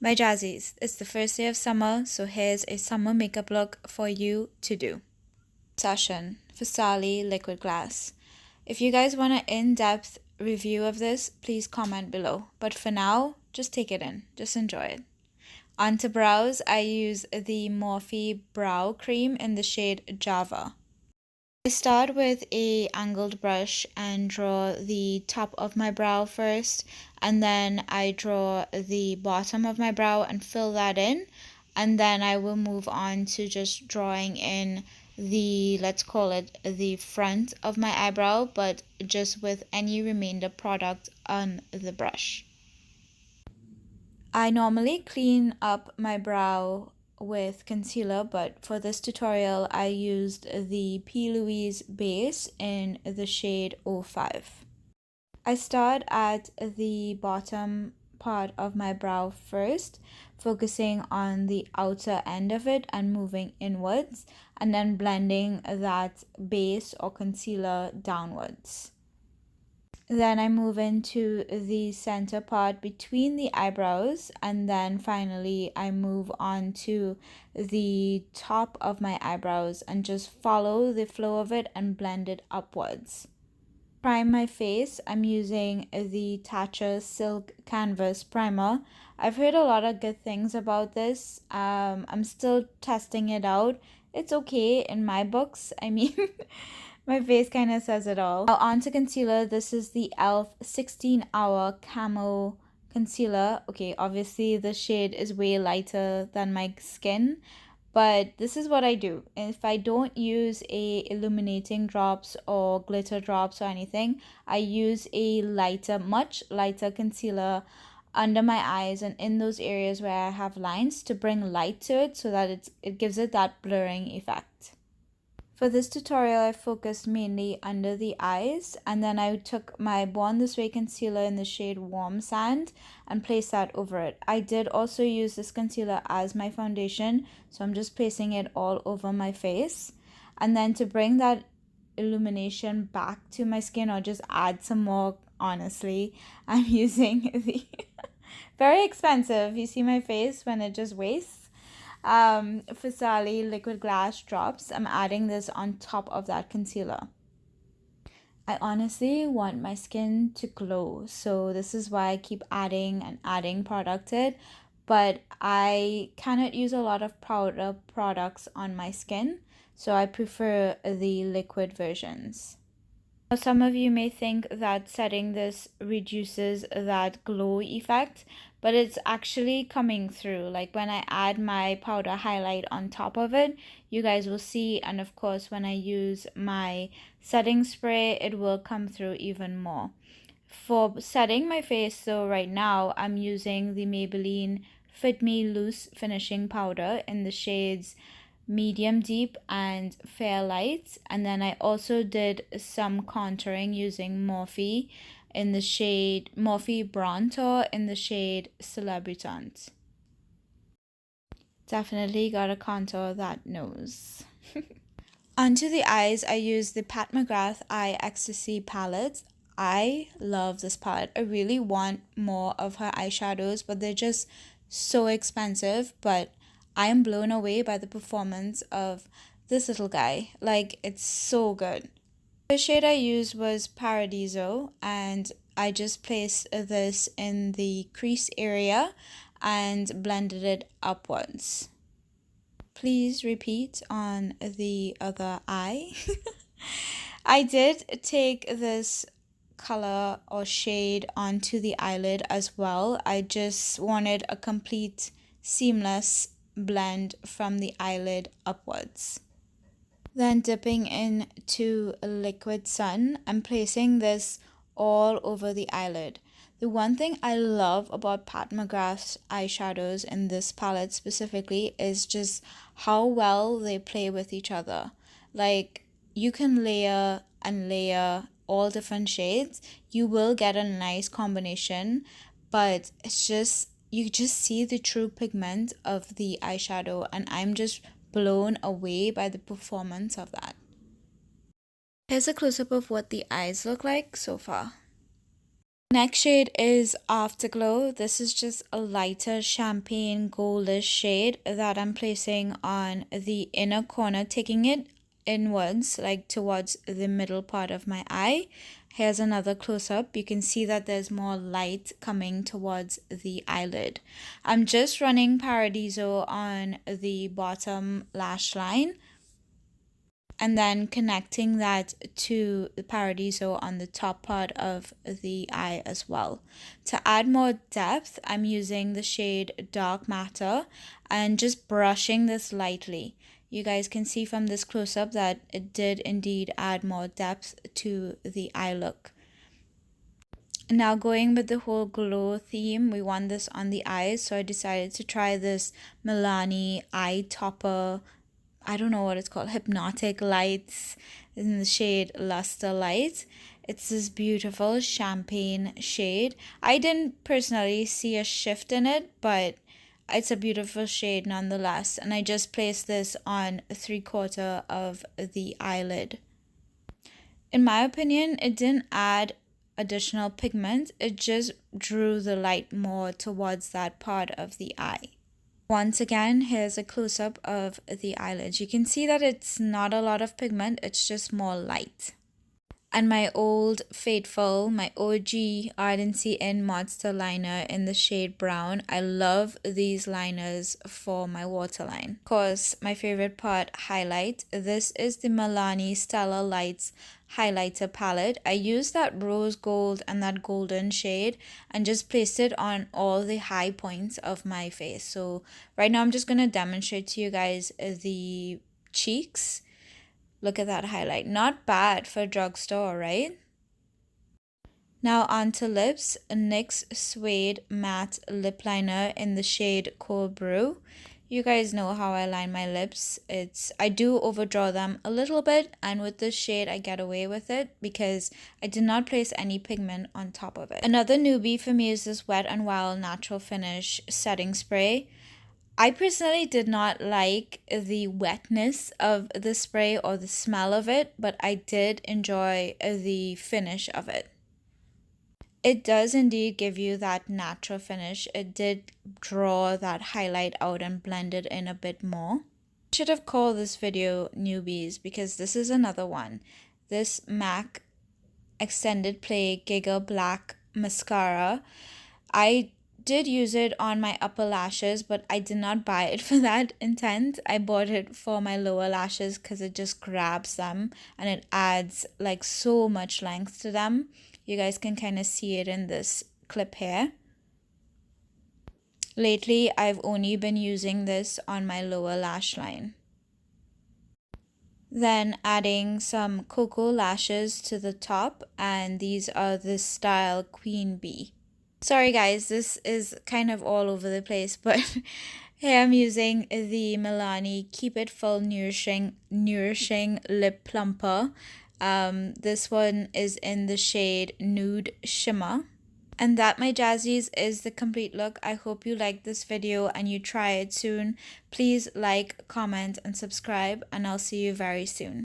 My Jazzies, it's the first day of summer, so here's a summer makeup look for you to do. Session, Farsali Liquid Glass. If you guys want an in-depth review of this, please comment below. But for now, just take it in. Just enjoy it. Onto brows, I use the Morphe Brow Cream in the shade Java. I start with a angled brush and draw the top of my brow first, and then I draw the bottom of my brow and fill that in, and then I will move on to just drawing in the, let's call it the front of my eyebrow, but just with any remainder product on the brush. I normally clean up my brow with concealer, but for this tutorial I used the Louise base in the shade 05. I start at the bottom part of my brow first, focusing on the outer end of it and moving inwards, and then blending that base or concealer downwards. Then I move into the center part between the eyebrows, and then finally I move on to the top of my eyebrows and just follow the flow of it and blend it upwards. Prime my face, I'm using the Tatcha Silk Canvas Primer. I've heard a lot of good things about this. I'm still testing it out. It's okay in my books. I mean, my face kind of says it all. Now on to concealer. This is the e.l.f. 16-hour Camo Concealer. Okay, obviously the shade is way lighter than my skin, but this is what I do. If I don't use a illuminating drops or glitter drops or anything, I use a lighter, much lighter concealer under my eyes and in those areas where I have lines to bring light to it so that it gives it that blurring effect. For this tutorial, I focused mainly under the eyes, and then I took my Born This Way concealer in the shade Warm Sand and placed that over it. I did also use this concealer as my foundation, so I'm just placing it all over my face. And then to bring that illumination back to my skin, or just add some more, honestly, I'm using the very expensive, you see my face when it just wastes, Farsali Liquid Glass Drops. I'm adding this on top of that concealer. I honestly want my skin to glow, so this is why I keep adding and adding product to it, but I cannot use a lot of powder products on my skin, so I prefer the liquid versions. Some of you may think that setting this reduces that glow effect, but it's actually coming through. Like when I add my powder highlight on top of it, you guys will see, and of course when I use my setting spray, it will come through even more. For setting my face though, right now I'm using the Maybelline Fit Me Loose Finishing Powder in the shades Medium Deep and Fair Light, and then I also did some contouring using Morphe in the shade Morphe Brontour in the shade Celebutante. Definitely gotta contour that nose. Onto the eyes, I used the McGrath Eye Ecstasy palette. I love this palette. I really want more of her eyeshadows, but they're just so expensive, but I am blown away by the performance of this little guy. Like, it's so good. The shade I used was Paradiso, and I just placed this in the crease area and blended it upwards. Please repeat on the other eye. I did take this color or shade onto the eyelid as well. I just wanted a complete seamless blend from the eyelid upwards. Then dipping into Liquid Sun, I'm placing this all over the eyelid. The one thing I love about Pat McGrath's eyeshadows in this palette specifically is just how well they play with each other. Like, you can layer and layer all different shades. You will get a nice combination, but it's just, you just see the true pigment of the eyeshadow, and I'm just blown away by the performance of that. Here's a close-up of what the eyes look like so far. Next shade is Afterglow. This is just a lighter champagne goldish shade that I'm placing on the inner corner, taking it inwards, like towards the middle part of my eye. Here's another close-up. You can see that there's more light coming towards the eyelid. I'm just running Paradiso on the bottom lash line, and then connecting that to the Paradiso on the top part of the eye as well. To add more depth, I'm using the shade Dark Matter and just brushing this lightly. You guys can see from this close-up that it did indeed add more depth to the eye look. Now going with the whole glow theme, we want this on the eyes, so I decided to try this Milani eye topper. I don't know what it's called, hypnotic lights in the shade Luster Light. It's this beautiful champagne shade. I didn't personally see a shift in it, but it's a beautiful shade nonetheless. And I just placed this on 3/4 of the eyelid. In my opinion, it didn't add additional pigment. It just drew the light more towards that part of the eye. Once again, here's a close-up of the eyelids. You can see that it's not a lot of pigment, it's just more light. And my old faithful, my OG Ardency in Modster liner in the shade brown. I love these liners for my waterline. Of course, my favorite part, highlight. This is the Milani Stellar Lights highlighter palette. I used that rose gold and that golden shade and just placed it on all the high points of my face. So right now I'm just going to demonstrate to you guys the cheeks. Look at that highlight. Not bad for a drugstore, right? Now on to lips. NYX Suede Matte Lip Liner in the shade Cold Brew. You guys know how I line my lips. I do overdraw them a little bit, and with this shade I get away with it because I did not place any pigment on top of it. Another newbie for me is this Wet n Wild Natural Finish setting spray. I personally did not like the wetness of the spray or the smell of it, but I did enjoy the finish of it. It does indeed give you that natural finish. It did draw that highlight out and blend it in a bit more. I should have called this video Newbies because this is another one. This MAC Extended Play Gigablack Mascara. I did use it on my upper lashes, but I did not buy it for that intent. I bought it for my lower lashes because it just grabs them and it adds like so much length to them. You guys can kind of see it in this clip here. Lately, I've only been using this on my lower lash line. Then adding some Koko lashes to the top, and these are the style Queen Bee. Sorry guys, this is kind of all over the place, but here I'm using the Milani Keep It Full Nourishing Lip Plumper. This one is in the shade Nude Shimmer. And that, my jazzies, is the complete look. I hope you liked this video and you try it soon. Please like, comment, and subscribe, and I'll see you very soon.